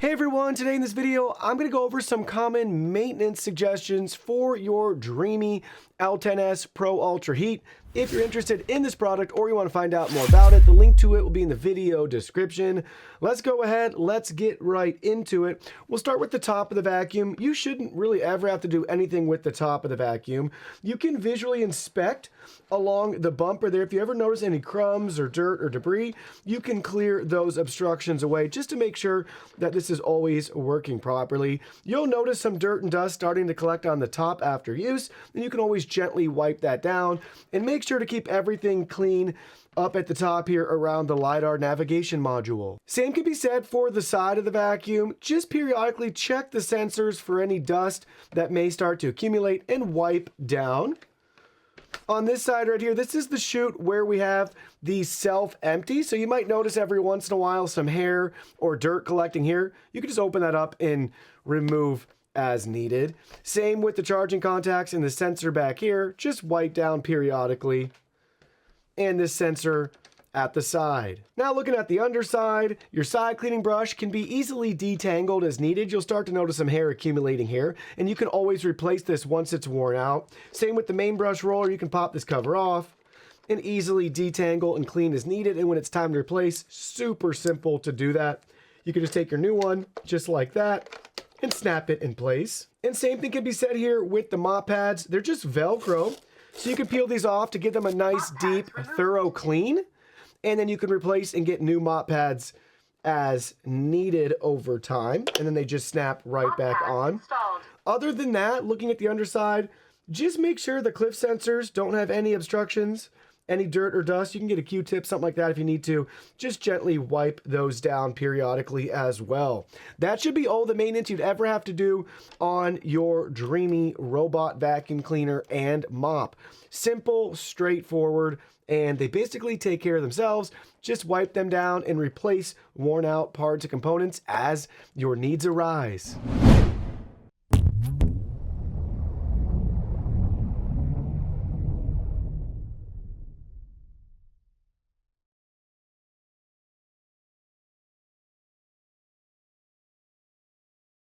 Hey everyone, today in this video, I'm going to go over some common maintenance suggestions for your Dreame L10s Pro Ultra Heat. If you're interested in this product or you want to find out more about it, the link to it will be in the video description. Let's go ahead, let's get right into it. We'll start with the top of the vacuum. You shouldn't really ever have to do anything with the top of the vacuum. You can visually inspect along the bumper there. If you ever notice any crumbs or dirt or debris, you can clear those obstructions away just to make sure that this is always working properly. You'll notice some dirt and dust starting to collect on the top after use, and you can always gently wipe that down and make sure to keep everything clean up at the top here around the LiDAR navigation module. Same can be said for the side of the vacuum. Just periodically check the sensors for any dust that may start to accumulate and wipe down. On this side right here, this is the chute where we have the self-empty. So you might notice every once in a while some hair or dirt collecting here. You can just open that up and remove as needed. Same with the charging contacts and the sensor back here. Just wipe down periodically. And this sensor at the side. Now looking at the underside, your side cleaning brush can be easily detangled as needed. You'll start to notice some hair accumulating here, and you can always replace this once it's worn out. Same with the main brush roller, you can pop this cover off and easily detangle and clean as needed, and when it's time to replace, super simple to do that. You can just take your new one, just like that, and snap it in place. And same thing can be said here with the mop pads. They're just Velcro, so you can peel these off to give them a nice, deep, thorough clean. And then you can replace and get new mop pads as needed over time. And then they just snap right back on. Other than that, looking at the underside, just make sure the cliff sensors don't have any obstructions, any dirt or dust. You can get a Q-tip, something like that if you need to. Just gently wipe those down periodically as well. That should be all the maintenance you'd ever have to do on your Dreame robot vacuum cleaner and mop. Simple, straightforward, and they basically take care of themselves. Just wipe them down and replace worn out parts and components as your needs arise.